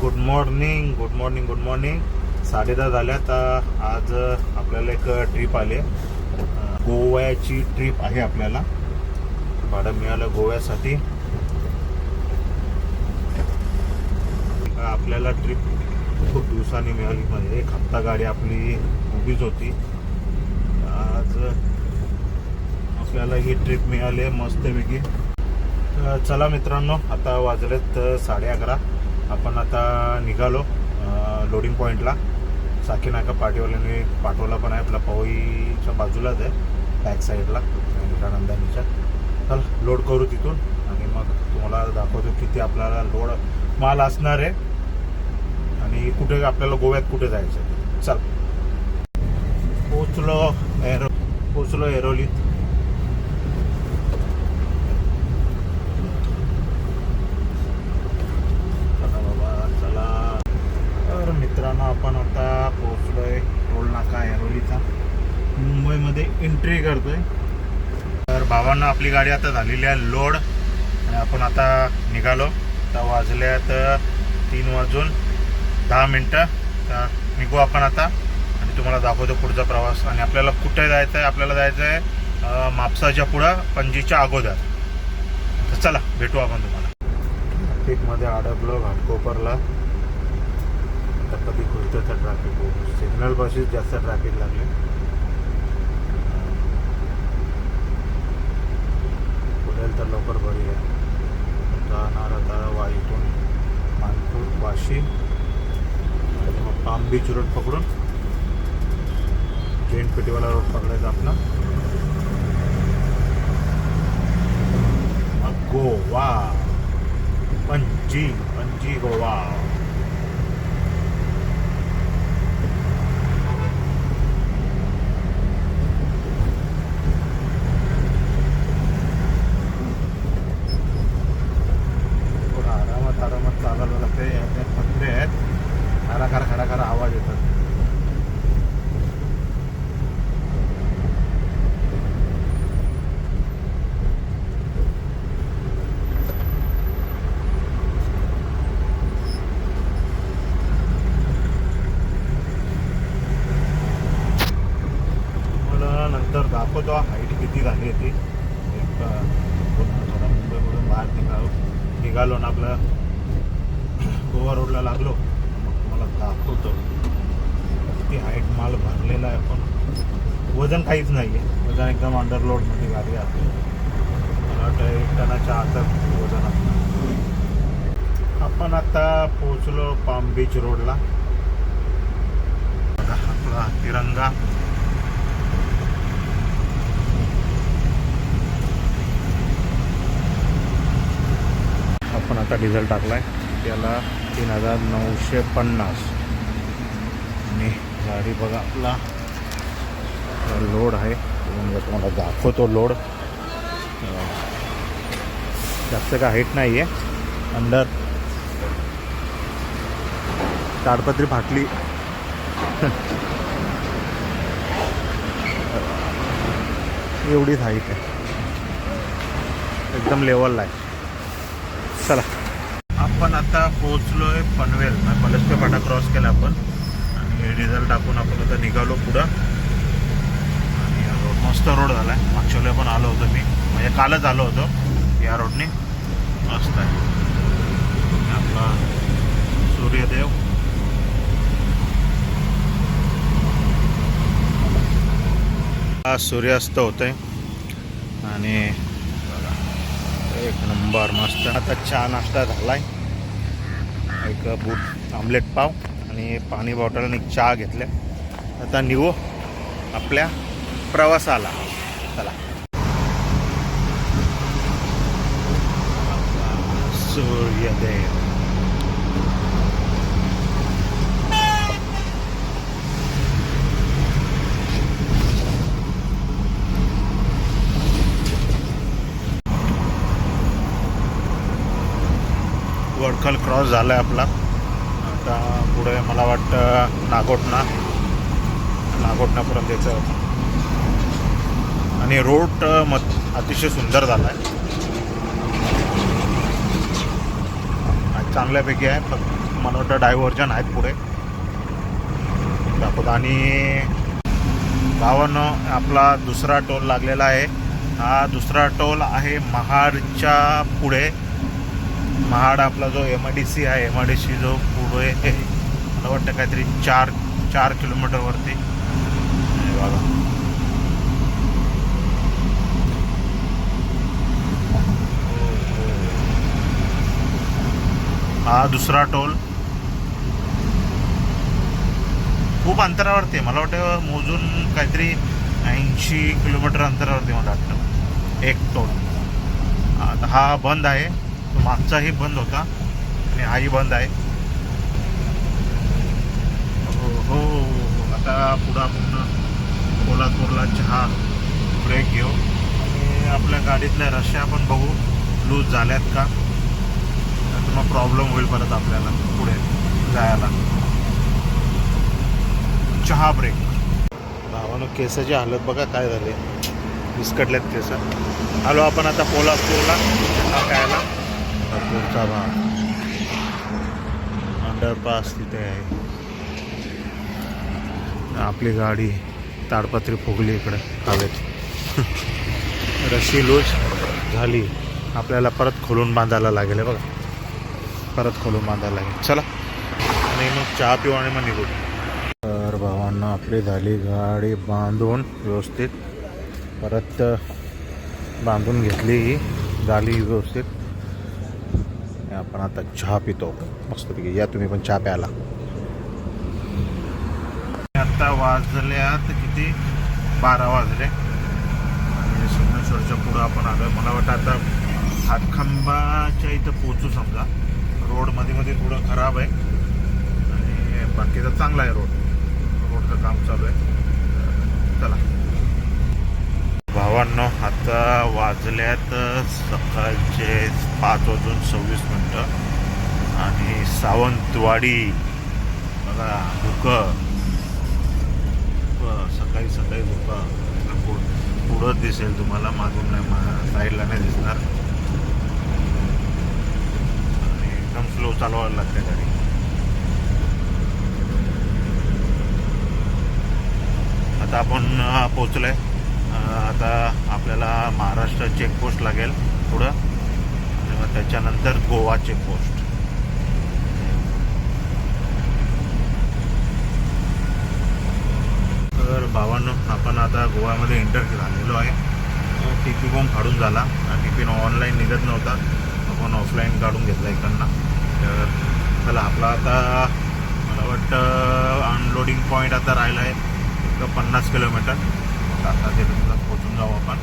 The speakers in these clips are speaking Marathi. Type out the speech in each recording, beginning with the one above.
गुड मॉर्निंग 10:30 झाल्यात. आज आपल्याला एक ट्रिप आली. गोव्याची ट्रिप आहे. आपल्याला भाडं मिळालं गोव्यासाठी. आपल्याला ट्रिप खूप दिवसांनी मिळाली, म्हणजे एक हप्ता गाडी आपली उभीच होती. आज आपल्याला ही ट्रिप मिळाली आहे मस्तपैकी. चला मित्रांनो, आता वाजलेत 11:30. आपण आता निघालो लोडिंग पॉईंटला. साकीनाका पाटीवाल्यांनी पाठवला पण आहे, आपला पवईच्या बाजूलाच आहे, बॅक साईडला नंदानीच्या. चल लोड करू तिथून आणि मग तुम्हाला दाखवतो किती आपल्याला लोड माल असणार आहे आणि कुठे आपल्याला गोव्यात कुठे जायचं आहे. चल पोचलो एरोलीत. मित्रांनो, आपण आता पोहोचलोय टोल नाका एरोलीचा. मुंबईमध्ये एंट्री करतोय. तर भावांना आपली गाडी आता झालेली आहे लोड आणि आपण आता निघालो. आता वाजल्यात 3:10. तर निघू आपण आता आणि तुम्हाला दाखवतो पुढचा प्रवास. आणि आपल्याला कुठे जायचं आहे? आपल्याला जायचं आहे म्हापसाच्या पुढं, पणजीच्या अगोदर. तर चला भेटू आपण तुम्हाला. ट्रॅफिकमध्ये अडकलो घाटकोपरला. तर कधी खुलतं तर ट्रॅफिक हो, सिग्नल पाशीच जास्त ट्रॅफिक लागले. खुलेल तर लवकर बरी आहे. जाणार आता वाईतून मानपूर, वाशिम आणि मग पाम बीच रोड पकडून जैन पेटीवाला रोड पकडायचा आपला. गोवा, पणजी गोवा. आरामात चालायला लागते. यात पत्रे आहेत, खरा आवाज येतात. मला नंतर दाखवतो हाईट किती झाली ती. थोडा मुंबईमधून बाहेर निघालो ना, आपलं गोवा रोडला लागलो. मग तुम्हाला दाखवतो किती हाईट माल भरलेला आहे. पण वजन काहीच नाही आहे. वजन एकदम अंडरलोडमध्ये गाडी आहे. मला वाटतं 1 टनाच्या आतच वजन असतं. आपण आता पोचलो पाम बीच रोडला. आपला तिरंगा. आपण आता डिझेल टाकलाय, त्याला 3,950. आणि गाडी बघा, आपला लोड आहे. तुम्हाला दाखवतो लोड. जास्त काय हाईट नाही आहे. अंडर ताडपत्री फाटली. एवढीच हाईट आहे, एकदम लेवलला आहे. चला आपण आता पोहोचलोय पनवेल. पलसपे फाटा क्रॉस केला आपण आणि डिझेल टाकून आपण आता निघालो पुढं. आणि मस्त रोड झाला आहे. मागच्या वेळेला पण आलो होतो मी, म्हणजे कालच आलो होतो. या रोडने मस्त आहे. आपला सूर्यदेव. सूर्यास्त होतोय आणि एक नंबर मस्त. आता चहा नाश्ता झालाय. एक बूट आमलेट पाव आणि पाणी बॉटल आणि चहा घेतल्या. आता निघू आपल्या प्रवासाला. चला. सूर्यदेव. वडखल क्रॉस झाला आहे आपला. आता पुढे मला वाटतं नागोटणापर्यंत यायचं. आणि रोड अतिशय सुंदर झाला आहे. चांगल्यापैकी आहे. मला वाटतं डायव्हर्जन आहेत पुढे दाखवत. आणि भावांनो आपला दुसरा टोल लागलेला आहे. हा दुसरा टोल आहे महाडच्या पुढे. महाड आपला जो MIDC आहे, MIDC जो पुढे मला वाटतं काहीतरी 4 किलोमीटरवरती बघा. हा दुसरा टोल खूप अंतरावरती आहे. मला वाटतं मोजून काहीतरी 80 किलोमीटर अंतरावरती मला वाटतं एक टोल. आता हा बंद आहे, तो मागचाही बंद होता आणि हाही बंद आहे. हो आता पुढं आपण कोल्हापूरला चहा ब्रेक घेऊ आणि आपल्या गाडीतल्या रश्या आपण बघू लूज झाल्यात का, तर मग प्रॉब्लेम होईल परत आपल्याला पुढे जायला. चहा ब्रेक. भावानं केसाची हालत बघा काय झाले, विस्कटलेत केस. आलो आपण आता कोल्हापूरला चहा प्यायला. कोल्हापूरचा भाग अंडरपास तिथे आहे. आपली गाडी ताडपत्री फुगली इकडे हवेत. रशी लूज झाली, आपल्याला परत खोलून बांधायला लागेल बघा, परत खोलून बांधायला लागेल. चला आणि मग चहा पिऊ आणि मग निघू. तर भावांना आपली झाली गाडी बांधून व्यवस्थित, परत बांधून घेतली, झाली व्यवस्थित. आपण आता चहा पितो मस्तपैकी. या तुम्ही पण चहा प्यायला. आता वाजल्यात किती, 12 वाजले आणि सोमेश्वरच्या पुढं आपण आलो. मला वाटतं आता हातखंबाच्या इथं पोचू. समजा रोड मध्ये थोडं खराब आहे आणि बाकीचा चांगला आहे. रोडचं काम चालू आहे. चला भावांनो आता वाजल्यात सकाळचे 5:26 आणि सावंतवाडी बघा धुकं. सकाळी धुकं पुढंच दिसेल तुम्हाला, मागून नाही, साईडला नाही दिसणार. आणि एकदम स्लो चालवायला लागते गाडी. आता आपण पोचलोय. आता आपल्याला महाराष्ट्र चेकपोस्ट लागेल पुढं आणि मग त्याच्यानंतर गोवा चेकपोस्ट. तर भावांनो आपण आता गोव्यामध्ये एंटर झालेलो आहे. TP पण काढून झाला. TP ऑनलाईन निघत नव्हता, आपण ऑफलाईन काढून घेतला इकडनं. तर चला आपला आता मला वाटतं अनलोडिंग पॉईंट आता राहिला आहे 50 किलोमीटर. आता ते पोचून जाऊ आपण.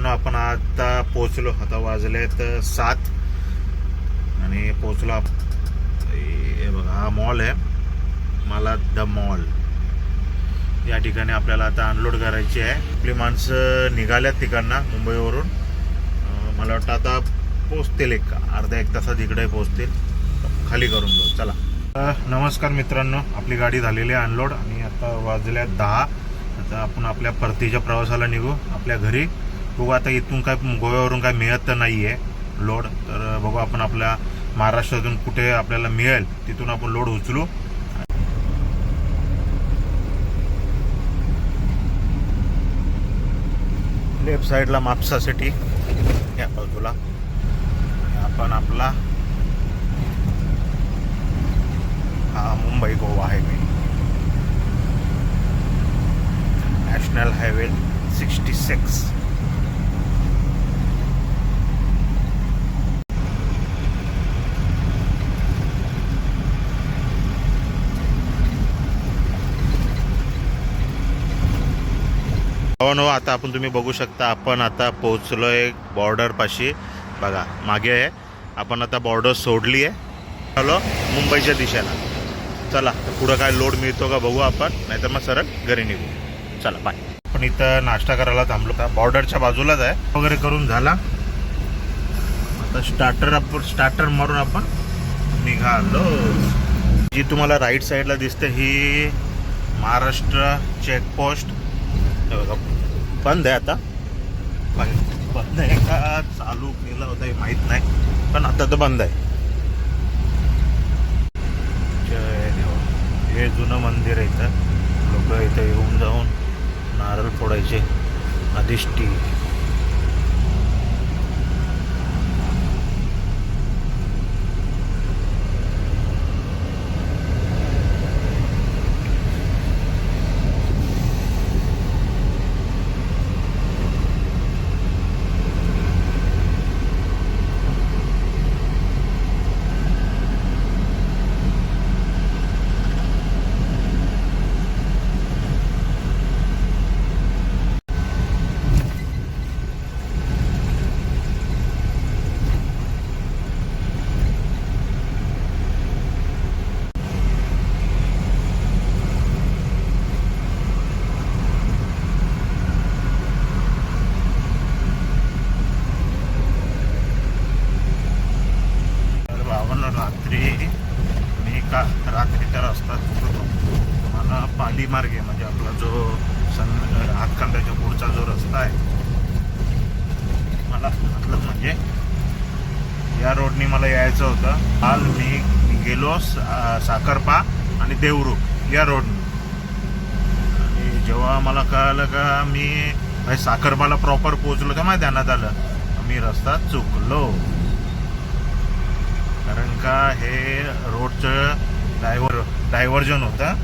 आपण आता पोचलो. आता वाजलेत 7 आणि पोचलो. हे बघा हा मॉल आहे, मला द मॉल. या ठिकाणी आपल्याला आता अनलोड करायची आहे. आपली माणसं निघाल्यात तिकडनं मुंबईवरून. मला वाटतं आता पोचतील अर्धा एक तासात इकडे पोचतील. खाली करून घेऊ. चला नमस्कार मित्रांनो, आपली गाडी झालेली आहे अनलोड आणि आता वाजल्यात 10. आता आपण आपल्या परतीच्या प्रवासाला निघू आपल्या घरी. बघू आता इथून काय गोव्यावरून काय मिळत तर नाही आहे लोड. तर बघू आपण आपल्या महाराष्ट्रातून कुठे आपल्याला मिळेल तिथून आपण लोड उचलू. लेफ्ट साईडला म्हापसा सिटी, या बाजूला आपण आपला हा Mumbai Goa highway, national highway 66. भावानो, आता आपण तुम्ही बघू शकता, आपण आता पोहोचलो आहे बॉर्डरपाशी. बघा मागे आहे, आपण आता बॉर्डर सोडली आहे, चलो मुंबईच्या दिशेला. चला पुढं काय लोड मिळतो का बघू आपण, नाहीतर मग सरळ घरी निघू. चला बाय. आपण इथं नाश्ता करायला थांबलो का, बॉर्डरच्या बाजूलाच आहे. वगैरे करून झाला, आता स्टार्टर मारून आपण निघालो. जी तुम्हाला राईट साईडला दिसते ही महाराष्ट्र चेकपोस्ट. बंद आहे आता, बंद आहे का चालू केलं होतं हे माहीत नाही, पण आता तर बंद आहे. जय देव. हे जुनं मंदिर आहे, इथं लोक इथं येऊन जाऊन नारळ फोडायचे. अधिष्ठी रात्रीच्या रस्ता मला पाली मार्गे, म्हणजे आपला जो हातखंडाच्या पुढचा जो रस्ता आहे, मला मतलब म्हणजे या रोडनी मला यायचं होतं. काल मी गेलो साखरपा आणि देवरूख या रोडनी, आणि जेव्हा मला कळलं का मी साखरपाला प्रॉपर पोहोचलो तर माझ्या ध्यानात आलं मी रस्ता चुकलो. कारण का हे रोडचं डायव्हर्जन होतं,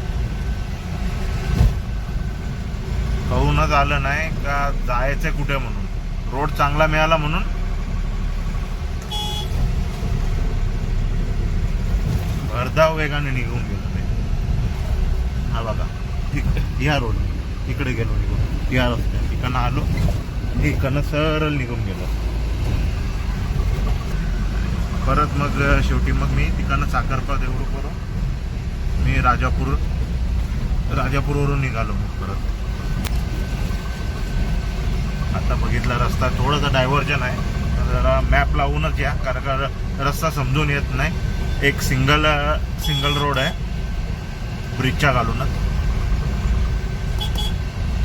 कळूनच आलं नाही का जायचं कुठे म्हणून. रोड चांगला मिळाला म्हणून भरधाव वेगाने निघून गेलो मी. हा बघा, ह्या रोड इकडे गेलो निघून, या रस्त्यात इकडनं आलो आणि इकडनं सरळ निघून गेलो. परत मग शेवटी मग मी तिकडनं साखरपा देवरूखवरून मी राजापूरवरून निघालो मग परत. आता बघितला रस्ता थोडासा डायव्हर्जन आहे, जरा मॅप लावूनच या, कारण का रस्ता समजून येत नाही. एक सिंगल रोड आहे ब्रिजच्या घालूनच.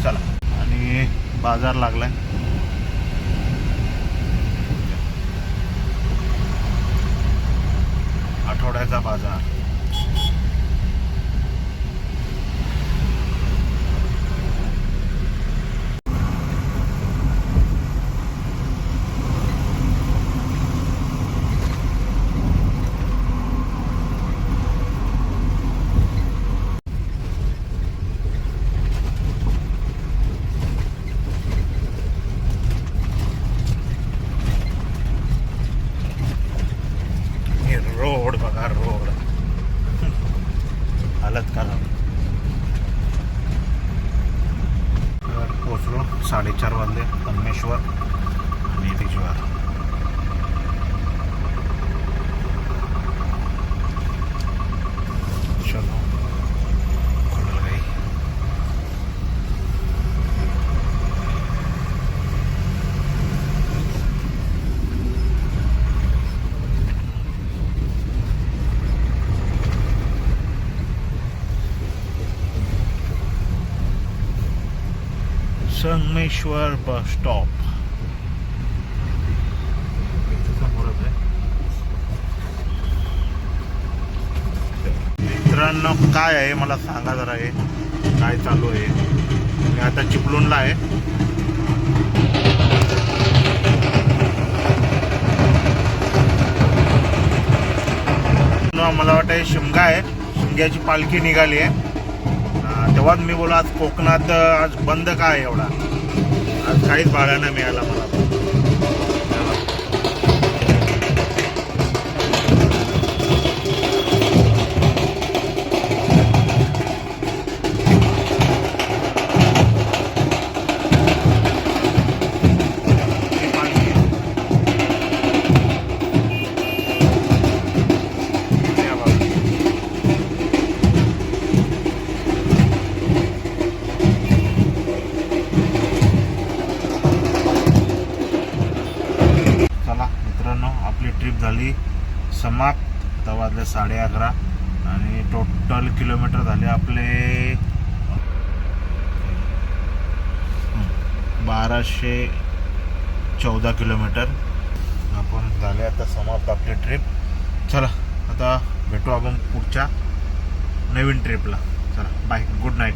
चला, आणि बाजार लागलाय, आठवड्याचा बाजार. रोड बघा, रोड हालत खराब. पोचलो 4:30 वाजले, संगमेश्वर आणि तिजवार. चलो खुल गई. संगमेश्वर बस स्टॉप समोरच आहे. मित्रांनो, काय आहे मला सांगा जरा, हे काय चालू आहे. मी आता चिपळूणला आहे. मला वाटतं शिमगा आहे, शिमग्याची पालखी निघाली आहे. तेव्हाच मी बोला आज कोकणात आज बंद काय एवढा, आज काहीच भाडा नाही मिळाला मला. समाप्त. आता वाजले 11:30 आणि टोटल किलोमीटर झाले आपले 1214 किलोमीटर. आपण झाले आता समाप्त आपली ट्रिप. चला आता भेटू आपण पुढच्या नवीन ट्रिपला. चला बाय, गुड नाईट.